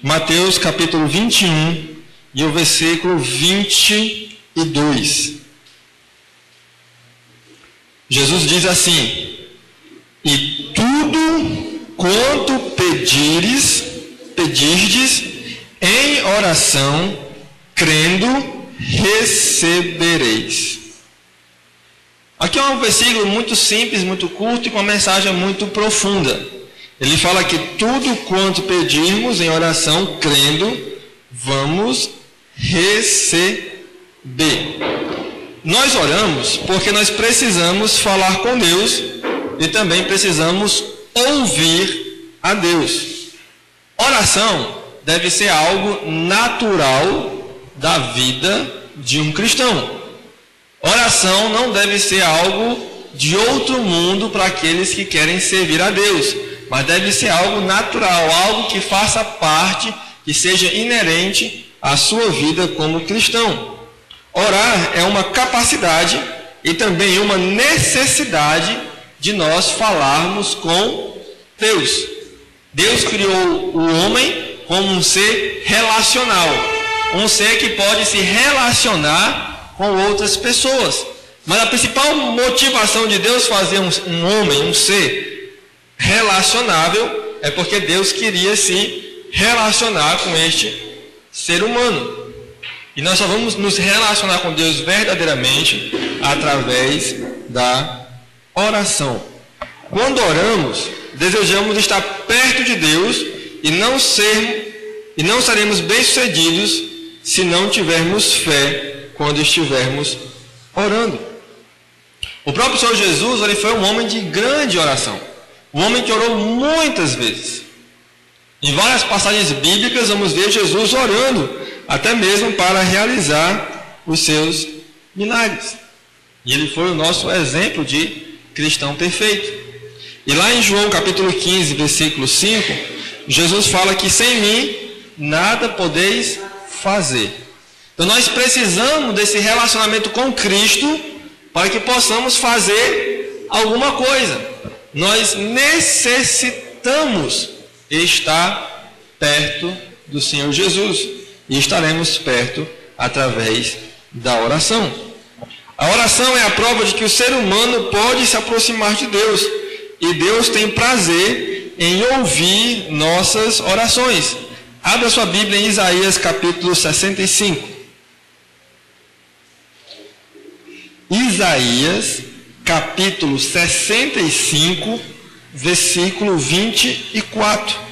Mateus capítulo 21 e o versículo 22. Jesus diz assim: e tudo quanto pedirdes em oração, crendo, recebereis. Aqui é um versículo muito simples, muito curto e com uma mensagem muito profunda. Ele fala que tudo quanto pedirmos em oração, crendo, vamos receber. Nós oramos porque nós precisamos falar com Deus e também precisamos ouvir a Deus. Oração deve ser algo natural da vida de um cristão. Oração não deve ser algo de outro mundo para aqueles que querem servir a Deus, mas deve ser algo natural, algo que faça parte, que seja inerente à sua vida como cristão. Orar é uma capacidade e também uma necessidade de nós falarmos com Deus. Deus criou o homem como um ser relacional, um ser que pode se relacionar com outras pessoas. Mas a principal motivação de Deus fazer um homem, um ser relacionável, é porque Deus queria se relacionar com este ser humano. E nós só vamos nos relacionar com Deus verdadeiramente através da oração. Quando oramos, desejamos estar perto de Deus e não seremos bem-sucedidos se não tivermos fé quando estivermos orando. O próprio Senhor Jesus, ele foi um homem de grande oração. Um homem que orou muitas vezes. Em várias passagens bíblicas vamos ver Jesus orando, até mesmo para realizar os seus milagres. E ele foi o nosso exemplo de cristão perfeito. E lá em João capítulo 15, versículo 5, Jesus fala que sem mim nada podeis fazer. Então nós precisamos desse relacionamento com Cristo para que possamos fazer alguma coisa. Nós necessitamos estar perto do Senhor Jesus. E estaremos perto através da oração. A oração é a prova de que o ser humano pode se aproximar de Deus. E Deus tem prazer em ouvir nossas orações. Abra sua Bíblia em Isaías capítulo 65. Isaías capítulo 65, versículo 24.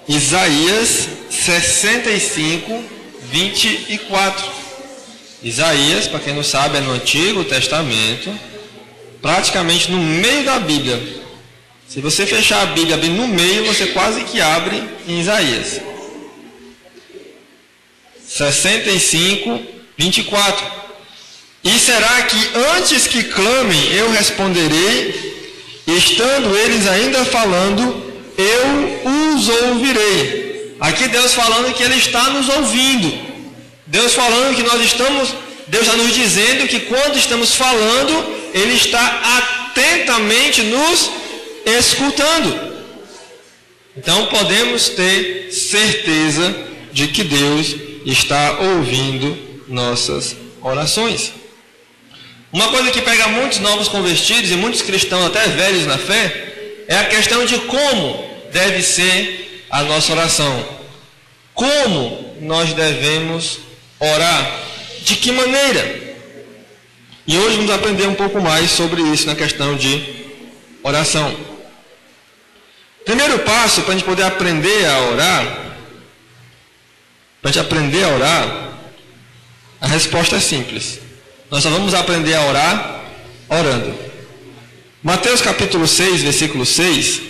Isaías 65, 24. Isaías, para quem não sabe, é no Antigo Testamento, praticamente no meio da Bíblia. Se você fechar a Bíblia bem no meio, você quase que abre em Isaías. 65, 24. E será que antes que clamem, eu responderei, estando eles ainda falando, eu os ouvirei. Aqui Deus falando que Ele está nos ouvindo. Deus falando que Deus está nos dizendo que quando estamos falando, Ele está atentamente nos escutando. Então podemos ter certeza de que Deus está ouvindo nossas orações. Uma coisa que pega muitos novos convertidos e muitos cristãos até velhos na fé é a questão de como deve ser a nossa oração. Como nós devemos orar? De que maneira? E hoje vamos aprender um pouco mais sobre isso na questão de oração. Primeiro passo para a gente poder aprender a orar, a resposta é simples. Nós só vamos aprender a orar orando. Mateus capítulo 6, versículo 6.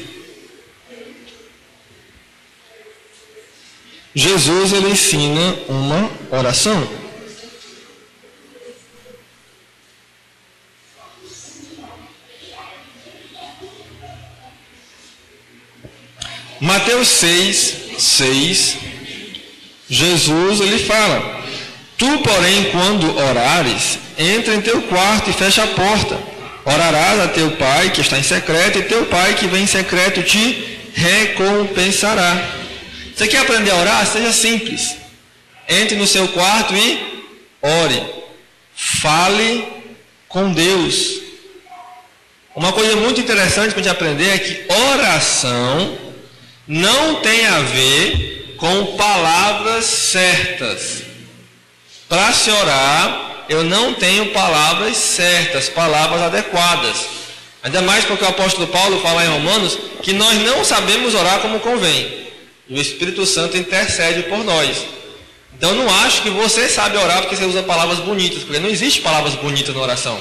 Jesus, ele ensina uma oração. Mateus 6, 6. Jesus, ele fala: Tu, porém, quando orares, entra em teu quarto e fecha a porta. Orarás a teu pai que está em secreto, e teu pai que vem em secreto te recompensará. Você quer aprender a orar? Seja simples. Entre no seu quarto e ore. Fale com Deus. Uma coisa muito interessante para a gente aprender é que oração não tem a ver com palavras certas. Para se orar, eu não tenho palavras certas, palavras adequadas. Ainda mais porque o apóstolo Paulo fala em Romanos que nós não sabemos orar como convém. E o Espírito Santo intercede por nós. Então não acho que você sabe orar porque você usa palavras bonitas, porque não existe palavras bonitas na oração.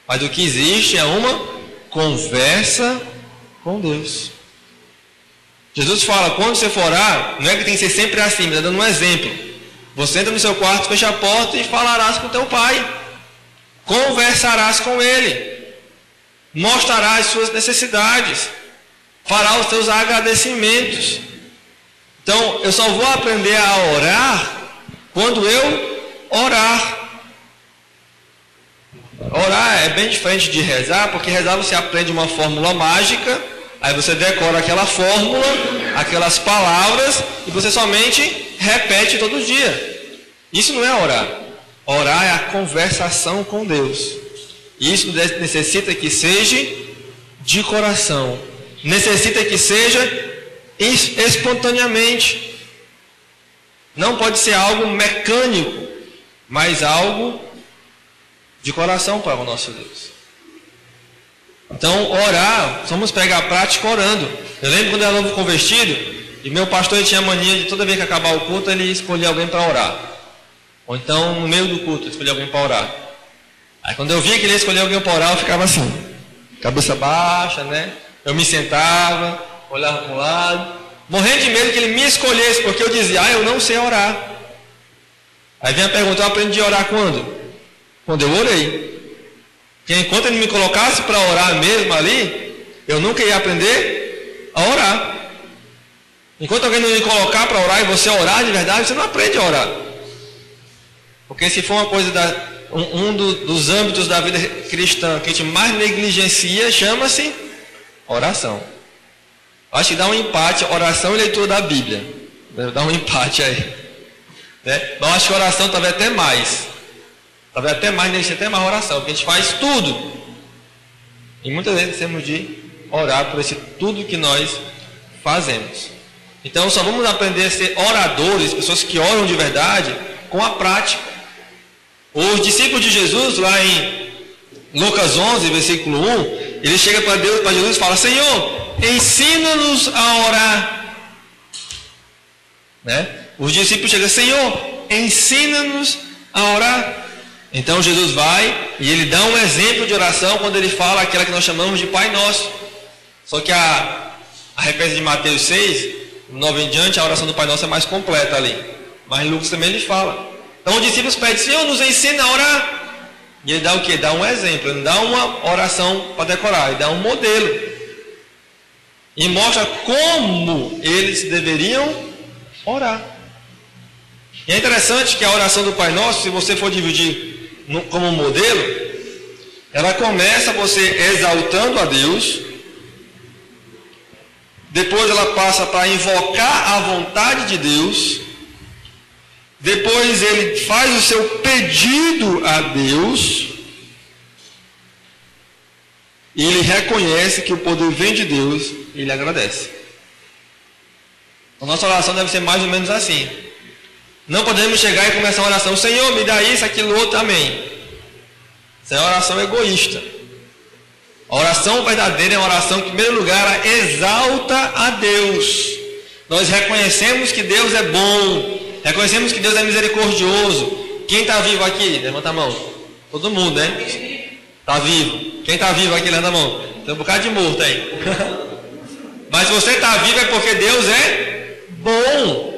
Mas o que existe é uma conversa com Deus. Jesus fala, quando você for orar, não é que tem que ser sempre assim, mas está dando um exemplo. Você entra no seu quarto, fecha a porta e falarás com teu pai. Conversarás com ele. Mostrarás as suas necessidades. Fará os seus agradecimentos. Então, eu só vou aprender a orar quando eu orar. Orar é bem diferente de rezar, porque rezar você aprende uma fórmula mágica, aí você decora aquela fórmula, aquelas palavras, e você somente repete todo dia. Isso não é orar. Orar é a conversação com Deus. Isso necessita que seja de coração. Necessita que seja espontaneamente. Não pode ser algo mecânico, mas algo de coração para o nosso Deus. Então, orar, vamos pegar a prática orando. Eu lembro quando eu era novo convertido, e meu pastor tinha a mania de toda vez que acabar o culto, ele escolher alguém para orar. Ou então, no meio do culto, escolher alguém para orar. Aí quando eu via que ele ia escolher alguém para orar, eu ficava assim, cabeça baixa, né? Eu me sentava, olhava para um lado, morrendo de medo que ele me escolhesse, porque eu dizia, eu não sei orar. Aí vem a pergunta, eu aprendi a orar quando? Quando eu orei. Porque enquanto ele me colocasse para orar mesmo ali, eu nunca ia aprender a orar. Enquanto alguém não me colocar para orar e você orar de verdade, você não aprende a orar. Porque se for uma coisa dos âmbitos da vida cristã que a gente mais negligencia, chama-se oração. Acho que dá um empate, oração e leitura da Bíblia. Deve dar um empate aí. Né? Mas acho que oração talvez até mais. Talvez até mais, deve ser até mais oração, porque a gente faz tudo. E muitas vezes temos de orar por esse tudo que nós fazemos. Então só vamos aprender a ser oradores, pessoas que oram de verdade, com a prática. Os discípulos de Jesus, lá em Lucas 11, versículo 1, ele chega para Jesus e fala, Senhor, ensina-nos a orar. Né? Os discípulos chegam, Senhor, ensina-nos a orar. Então Jesus vai e ele dá um exemplo de oração quando ele fala aquela que nós chamamos de Pai Nosso. Só que a referência de Mateus 6, 9 em diante, a oração do Pai Nosso é mais completa ali. Mas Lucas também ele fala. Então os discípulos pedem, Senhor, nos ensina a orar. E ele dá o quê? Dá um exemplo, ele não dá uma oração para decorar, ele dá um modelo. E mostra como eles deveriam orar. E é interessante que a oração do Pai Nosso, se você for dividir como modelo, ela começa você exaltando a Deus, depois ela passa para invocar a vontade de Deus, depois ele faz o seu pedido a Deus, e ele reconhece que o poder vem de Deus e ele agradece. A nossa oração deve ser mais ou menos assim. Não podemos chegar e começar uma oração, Senhor, me dá isso, aquilo, outro, amém. Isso é uma oração egoísta. A oração verdadeira é uma oração que, em primeiro lugar, exalta a Deus. Nós reconhecemos que Deus é bom, reconhecemos que Deus é misericordioso. Quem está vivo aqui? Levanta a mão. Todo mundo, né? Está vivo. Quem está vivo aqui? Levanta a mão. Tem um bocado de morto aí. Mas se você está vivo é porque Deus é bom.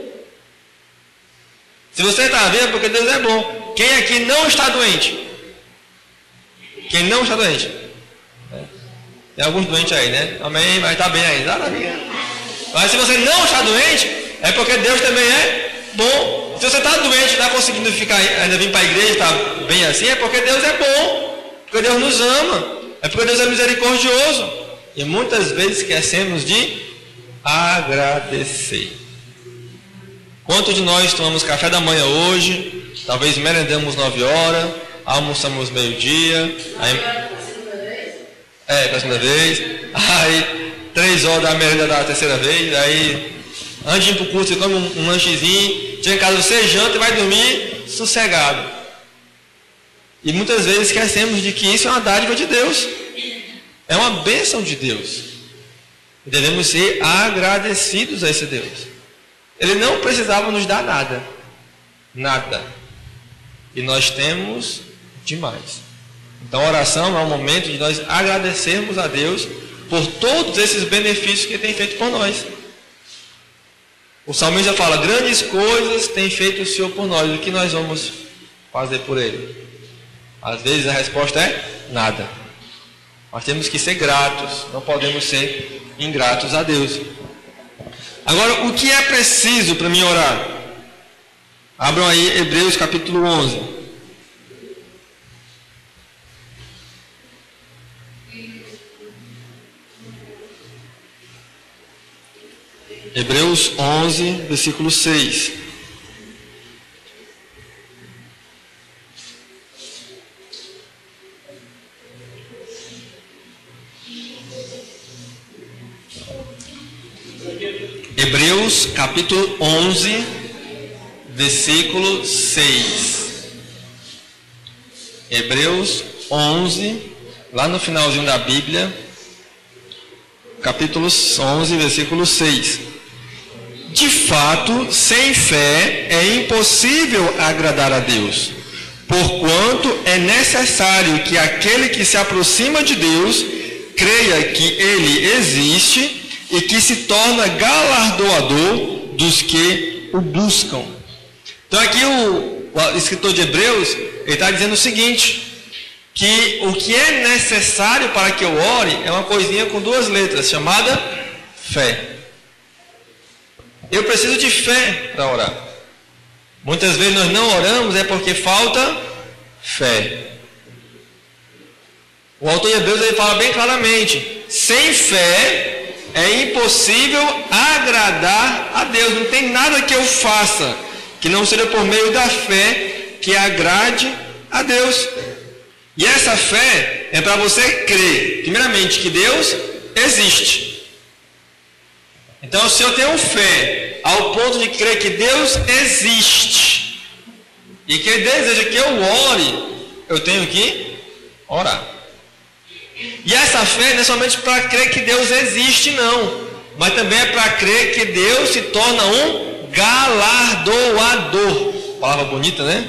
Se você está vivo é porque Deus é bom. Quem aqui não está doente? Quem não está doente? Tem alguns doentes aí, né? Amém, mas está bem ainda. Mas se você não está doente, é porque Deus também é bom. Se você está doente, está conseguindo ainda vir para a igreja, está bem assim, é porque Deus é bom, porque Deus nos ama, é porque Deus é misericordioso. E muitas vezes esquecemos de agradecer. Quantos de nós tomamos café da manhã hoje, talvez merendamos 9 horas, almoçamos meio-dia, pela segunda vez, aí 3 horas da merenda da terceira vez, aí antes de ir para o curso você come um lanchezinho, chega em casa você janta e vai dormir sossegado. E muitas vezes esquecemos de que isso é uma dádiva de Deus, é uma bênção de Deus. E devemos ser agradecidos a esse Deus. Ele não precisava nos dar nada, nada. E nós temos demais. Então a oração é um momento de nós agradecermos a Deus por todos esses benefícios que Ele tem feito por nós. O salmista fala, grandes coisas tem feito o Senhor por nós, o que nós vamos fazer por Ele? Às vezes a resposta é nada. Nós temos que ser gratos, não podemos ser ingratos a Deus. Agora, o que é preciso para mim orar? Abram aí Hebreus capítulo 11. Hebreus 11, versículo 6. Hebreus capítulo 11, versículo 6. Hebreus 11, lá no finalzinho da Bíblia, capítulo 11, versículo 6. De fato, sem fé é impossível agradar a Deus, porquanto é necessário que aquele que se aproxima de Deus creia que Ele existe e que se torna galardoador dos que o buscam. Então aqui o escritor de Hebreus, ele está dizendo o seguinte, que o que é necessário para que eu ore é uma coisinha com 2 letras, chamada fé. Eu preciso de fé para orar. Muitas vezes nós não oramos é porque falta fé. O autor de Hebreus ele fala bem claramente, sem fé é impossível agradar a Deus. Não tem nada que eu faça que não seja por meio da fé que agrade a Deus. E essa fé é para você crer, primeiramente, que Deus existe. Então, se eu tenho fé ao ponto de crer que Deus existe e que Ele deseja que eu ore, eu tenho que orar. E essa fé não é somente para crer que Deus existe, não, mas também é para crer que Deus se torna um galardoador. Palavra bonita, né?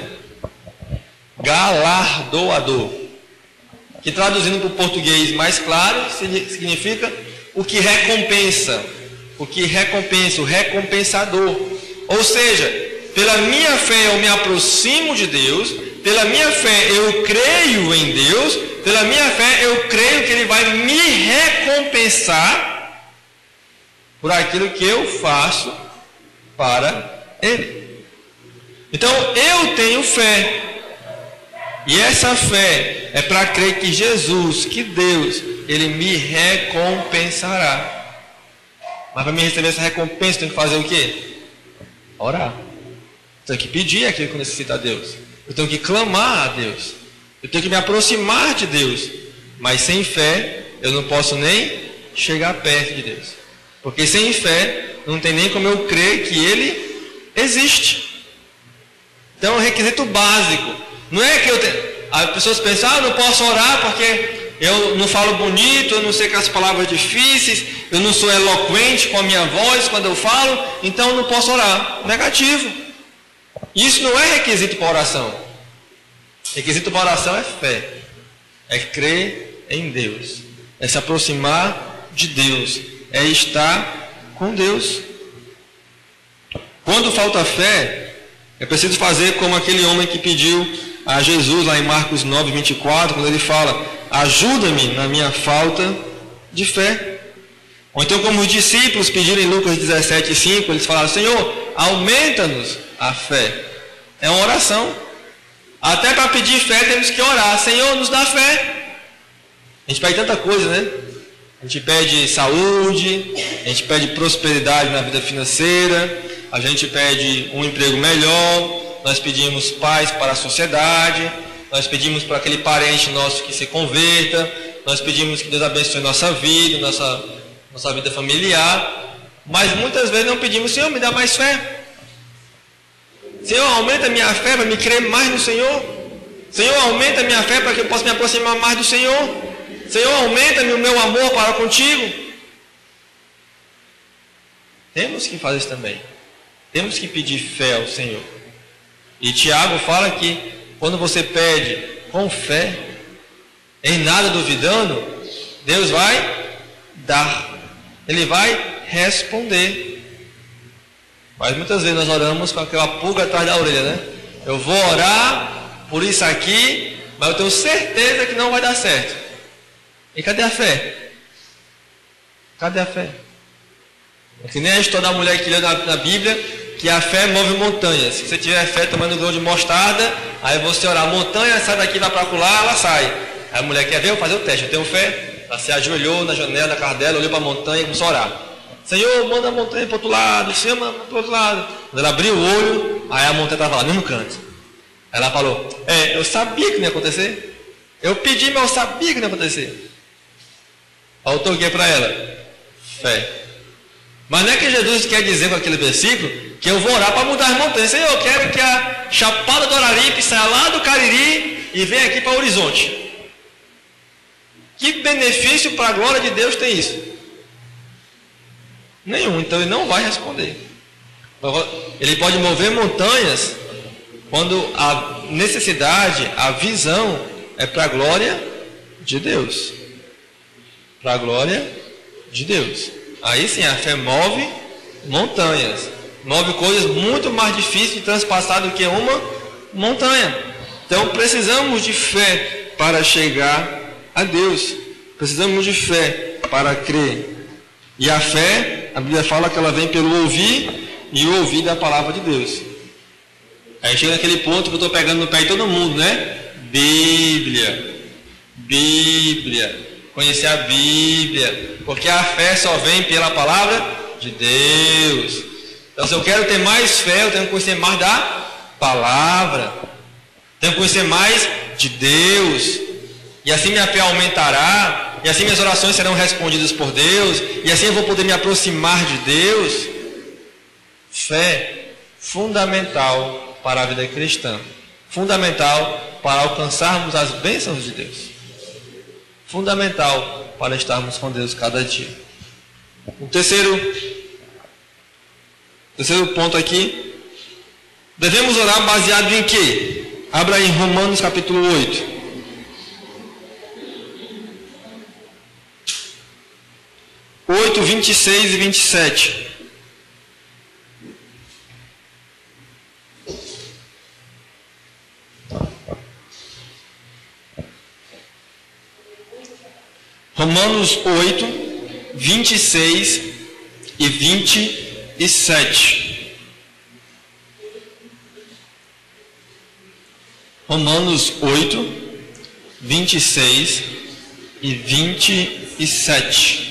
Galardoador. Que traduzindo para o português mais claro, significa o que recompensa. O que recompensa, o recompensador. Ou seja, pela minha fé eu me aproximo de Deus, pela minha fé eu creio em Deus, pela minha fé eu creio que Ele vai me recompensar por aquilo que eu faço para Ele. Então eu tenho fé. E essa fé é para crer que Jesus, que Deus, Ele me recompensará. Mas para mim receber essa recompensa, eu tenho que fazer o quê? Orar. Eu tenho que pedir aquilo que eu necessito a Deus. Eu tenho que clamar a Deus. Eu tenho que me aproximar de Deus. Mas sem fé, eu não posso nem chegar perto de Deus. Porque sem fé, não tem nem como eu crer que Ele existe. Então é um requisito básico. Não é que as pessoas pensam, eu não posso orar porque eu não falo bonito, eu não sei com as palavras difíceis, eu não sou eloquente com a minha voz quando eu falo, então eu não posso orar. Negativo. Isso não é requisito para oração. Requisito para oração é fé. É crer em Deus. É se aproximar de Deus. É estar com Deus. Quando falta fé, é preciso fazer como aquele homem que pediu a Jesus lá em Marcos 9, 24, quando ele fala, ajuda-me na minha falta de fé. Ou então como os discípulos pediram em Lucas 17, 5, eles falaram, Senhor, aumenta-nos a fé. É uma oração. Até para pedir fé temos que orar. Senhor, nos dá fé. A gente pede tanta coisa, né? A gente pede saúde, a gente pede prosperidade na vida financeira, a gente pede um emprego melhor, nós pedimos paz para a sociedade, nós pedimos para aquele parente nosso que se converta, nós pedimos que Deus abençoe nossa vida, nossa vida familiar, mas muitas vezes não pedimos, Senhor, me dá mais fé. Senhor, aumenta a minha fé para me crer mais no Senhor. Senhor, aumenta a minha fé para que eu possa me aproximar mais do Senhor. Senhor, aumenta-me o meu amor para contigo. Temos que fazer isso também. Temos que pedir fé ao Senhor. E Tiago fala que quando você pede com fé, em nada duvidando, Deus vai dar. Ele vai responder. Mas muitas vezes nós oramos com aquela pulga atrás da orelha, né? Eu vou orar por isso aqui, mas eu tenho certeza que não vai dar certo. E cadê a fé? Cadê a fé? É que nem a história da mulher que leu na Bíblia, que a fé move montanhas. Se você tiver fé tomando grão de mostarda, aí você orar, a montanha sai daqui, vai para lá, ela sai. Aí a mulher quer ver, eu fazer o teste, eu tenho fé. Ela se ajoelhou na janela da casa dela, olhou para a montanha e começou a orar. Senhor, manda a montanha para o outro lado, Senhor, manda para o outro lado. Quando ela abriu o olho, aí a montanha estava lá, no mesmo canto. Aí ela falou, eu sabia que não ia acontecer. Eu pedi, mas eu sabia que não ia acontecer. Faltou o que para ela? Fé. Mas não é que Jesus quer dizer com aquele versículo que eu vou orar para mudar as montanhas. Senhor, eu quero que a Chapada do Araripe saia lá do Cariri e venha aqui para o Horizonte. Que benefício para a glória de Deus tem isso? Nenhum. Então ele não vai responder. Ele pode mover montanhas quando a necessidade, a visão é para a glória de Deus. Para a glória de Deus. Aí sim, a fé move montanhas. Move coisas muito mais difíceis de transpassar do que uma montanha. Então precisamos de fé para chegar a Deus. Precisamos de fé para crer. E a fé, a Bíblia fala que ela vem pelo ouvir e o ouvir da palavra de Deus. Aí chega naquele ponto que eu estou pegando no pé de todo mundo, né? Bíblia. Conhecer a Bíblia, porque a fé só vem pela palavra de Deus. Então, se eu quero ter mais fé, eu tenho que conhecer mais da palavra, tenho que conhecer mais de Deus, e assim minha fé aumentará, e assim minhas orações serão respondidas por Deus, e assim eu vou poder me aproximar de Deus. Fé fundamental para a vida cristã, fundamental para alcançarmos as bênçãos de Deus. Fundamental para estarmos com Deus cada dia. O terceiro ponto aqui, devemos orar baseado em quê? Abra aí Romanos capítulo 8. (8, 26 e 27). Romanos 8, 26 e 27. Romanos 8, 26 e 27.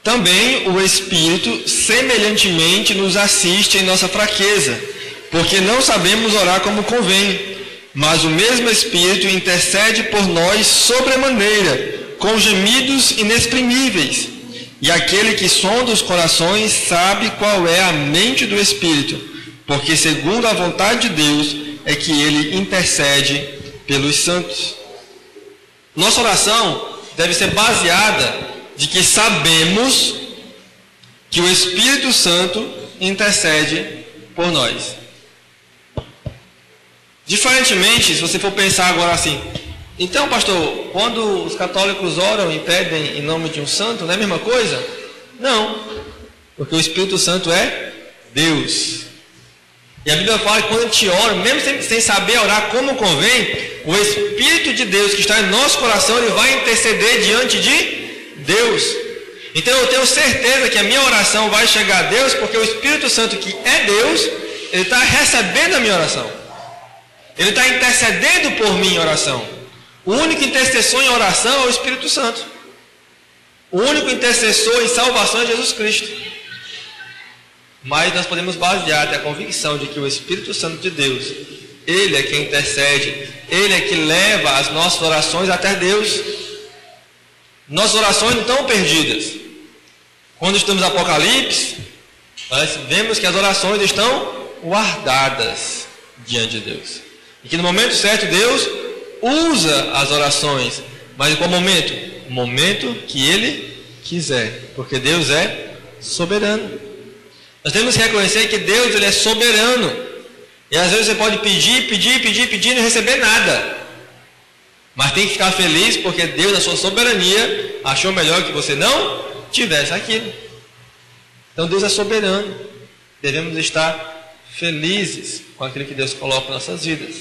Também o Espírito semelhantemente nos assiste em nossa fraqueza, porque não sabemos orar como convém, mas o mesmo Espírito intercede por nós sobremaneira, com gemidos inexprimíveis. E aquele que sonda os corações sabe qual é a mente do Espírito, porque segundo a vontade de Deus é que ele intercede pelos santos. Nossa oração deve ser baseada de que sabemos que o Espírito Santo intercede por nós. Diferentemente, se você for pensar agora assim, então, pastor, quando os católicos oram e pedem em nome de um santo, não é a mesma coisa? Não, porque o Espírito Santo é Deus. E a Bíblia fala que quando a gente ora, mesmo sem saber orar como convém, o Espírito de Deus que está em nosso coração, ele vai interceder diante de Deus. Então eu tenho certeza que a minha oração vai chegar a Deus, porque o Espírito Santo, que é Deus, ele está recebendo a minha oração. Ele está intercedendo por mim em oração. O único intercessor em oração é o Espírito Santo. O único intercessor em salvação é Jesus Cristo. Mas nós podemos basear até a convicção de que o Espírito Santo de Deus, Ele é quem intercede, Ele é que leva as nossas orações até Deus. Nossas orações não estão perdidas. Quando estamos no Apocalipse, nós vemos que as orações estão guardadas diante de Deus. E que no momento certo Deus usa as orações. Mas em qual momento? O momento que Ele quiser. Porque Deus é soberano. Nós temos que reconhecer que Deus, Ele é soberano. E às vezes você pode pedir e não receber nada. Mas tem que ficar feliz porque Deus, na sua soberania, achou melhor que você não tivesse aquilo. Então Deus é soberano. Devemos estar felizes com aquilo que Deus coloca em nossas vidas.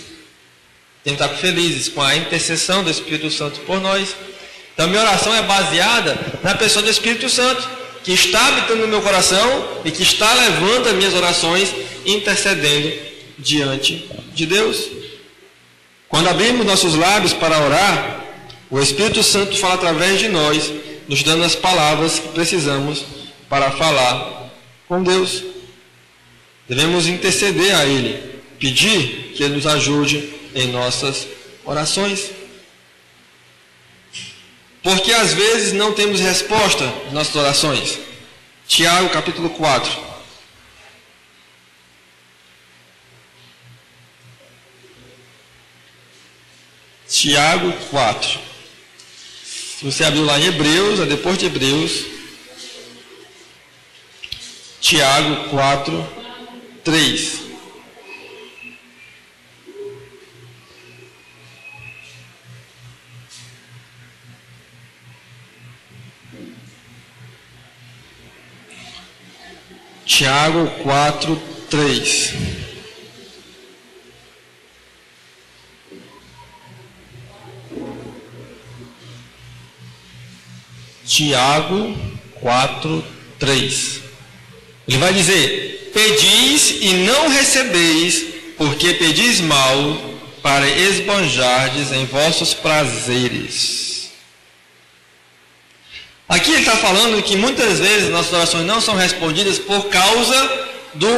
Temos que estar felizes com a intercessão do Espírito Santo por nós. Então minha oração é baseada na pessoa do Espírito Santo, que está habitando no meu coração e que está levando as minhas orações, intercedendo diante de Deus. Quando abrimos nossos lábios para orar, o Espírito Santo fala através de nós, nos dando as palavras que precisamos para falar com Deus. Devemos interceder a Ele, pedir que Ele nos ajude em nossas orações. Porque às vezes não temos resposta às nossas orações. Tiago capítulo 4. Tiago 4. Se você abriu lá em Hebreus, depois de Hebreus, Tiago 4, 3. Tiago 4, 3. Tiago 4, 3. Ele vai dizer: pedis e não recebeis, porque pedis mal, para esbanjardes em vossos prazeres. Aqui ele está falando que muitas vezes nossas orações não são respondidas por causa do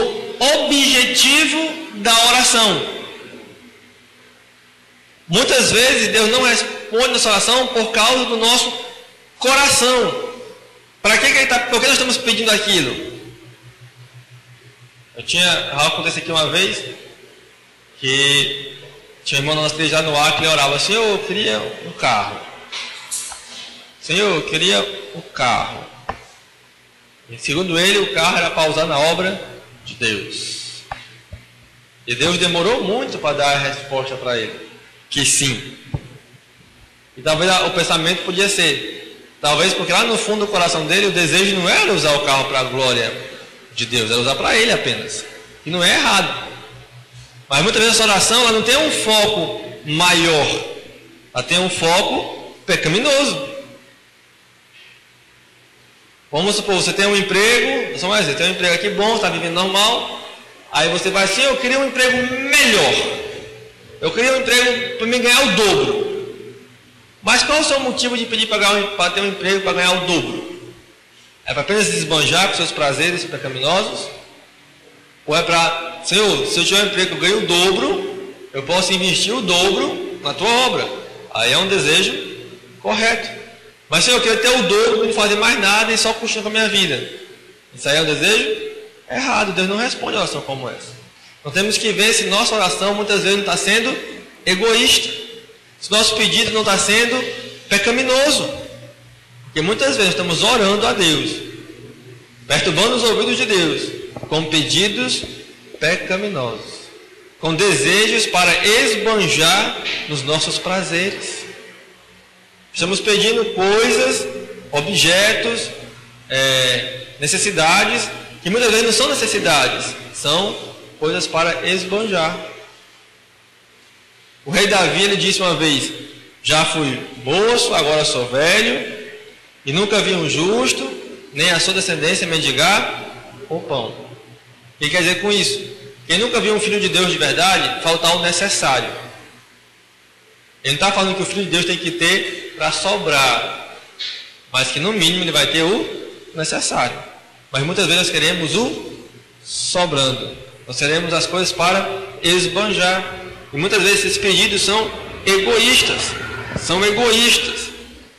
objetivo da oração. Muitas vezes Deus não responde nossa oração por causa do nosso coração. Para que ele está? Por que nós estamos pedindo aquilo? Aconteceu aqui uma vez que tinha um irmão nosso já no ar que ele orava: Senhor, eu queria um carro. Senhor, eu queria um carro. E segundo ele, o carro era para usar na obra de Deus. E Deus demorou muito para dar a resposta para ele, que sim. E talvez o pensamento podia ser, talvez porque lá no fundo do coração dele o desejo não era usar o carro para a glória de Deus, era usar para ele apenas. E não é errado. Mas muitas vezes essa oração ela não tem um foco maior, ela tem um foco pecaminoso. Vamos supor, você tem um emprego, você tem um emprego aqui bom, está vivendo normal, aí você vai assim: eu queria um emprego melhor, eu queria um emprego para me ganhar o dobro. Mas qual é o seu motivo de pedir para ter um emprego para ganhar o dobro? É para apenas desbanjar com seus prazeres pecaminosos? Ou é para, Senhor, se eu tiver um emprego que eu ganho o dobro, eu posso investir o dobro na tua obra? Aí é um desejo correto. Mas Senhor, eu quero ter o dobro, não fazer mais nada e só continuar com a minha vida. Isso aí é um desejo errado. Deus não responde a oração como essa. Nós temos que ver se nossa oração muitas vezes não está sendo egoísta, se nosso pedido não está sendo pecaminoso. Porque muitas vezes estamos orando a Deus, perturbando os ouvidos de Deus, com pedidos pecaminosos, com desejos para esbanjar nos nossos prazeres. Estamos pedindo coisas, objetos, necessidades, que muitas vezes não são necessidades, são coisas para esbanjar. O rei Davi, ele disse uma vez: já fui moço, agora sou velho, E nunca vi um justo, nem a sua descendência mendigar o pão. O que quer dizer com isso? Quem nunca viu um filho de Deus de verdade faltar o necessário. Ele não está falando que o filho de Deus tem que ter para sobrar, mas que no mínimo ele vai ter o necessário. Mas muitas vezes nós queremos o sobrando. Nós queremos as coisas para esbanjar. E muitas vezes esses pedidos são egoístas. São egoístas.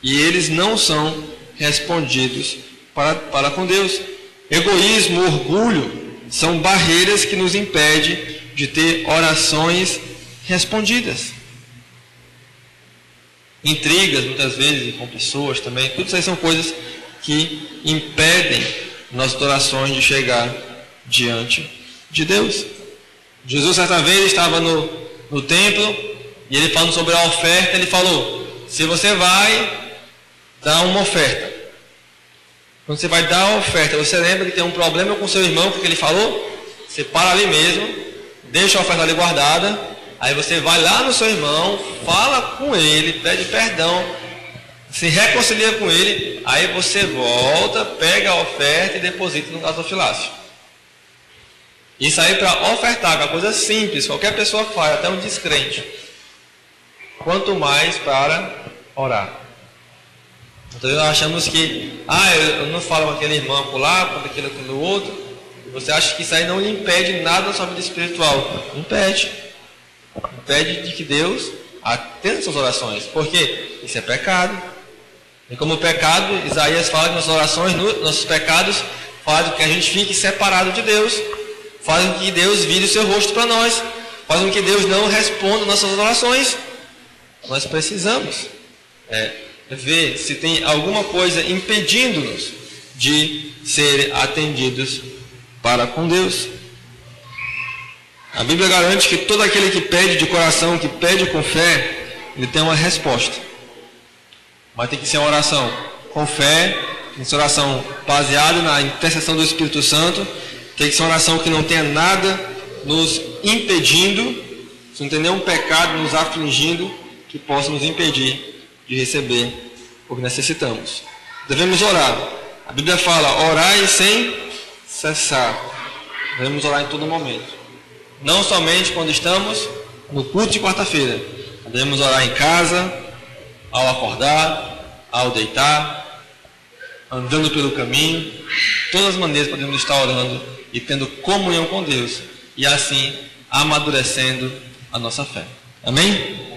E eles não são respondidos para com Deus. Egoísmo, orgulho são barreiras que nos impedem de ter orações respondidas. Intrigas, muitas vezes, com pessoas também. Tudo isso aí são coisas que impedem nossas orações de chegar diante de Deus. Jesus, certa vez, estava no templo e ele falando sobre a oferta, ele falou: se você vai dar uma oferta, quando você vai dar a oferta, você lembra que tem um problema com seu irmão, porque ele falou, você para ali mesmo, deixa a oferta ali guardada, aí você vai lá no seu irmão, fala com ele, pede perdão, se reconcilia com ele, aí você volta, pega a oferta e deposita no gasofilácio. Isso aí para ofertar, que é uma coisa simples, qualquer pessoa faz, até um descrente. Quanto mais para orar. Então nós achamos que, eu não falo com aquele irmão por lá, com aquilo outro. E você acha que isso aí não lhe impede nada na sua vida espiritual. Impede. Impede de que Deus atenda suas orações. Por quê? Isso é pecado. E como pecado, Isaías fala que nossas orações, nossos pecados, fazem com que a gente fique separado de Deus. Fazem com que Deus vire o seu rosto para nós. Fazem com que Deus não responda nossas orações. Nós precisamos ver se tem alguma coisa impedindo-nos de ser atendidos para com Deus. A Bíblia garante que todo aquele que pede de coração, que pede com fé, ele tem uma resposta. Mas tem que ser uma oração com fé, tem que ser uma oração baseada na intercessão do Espírito Santo, tem que ser uma oração que não tenha nada nos impedindo, se não tem nenhum pecado nos afligindo, que possa nos impedir de receber o que necessitamos. Devemos orar. A Bíblia fala, orai sem cessar. Devemos orar em todo momento. Não somente quando estamos no culto de quarta-feira. Devemos orar em casa, ao acordar, ao deitar, andando pelo caminho. Todas as maneiras podemos estar orando e tendo comunhão com Deus. E assim amadurecendo a nossa fé. Amém?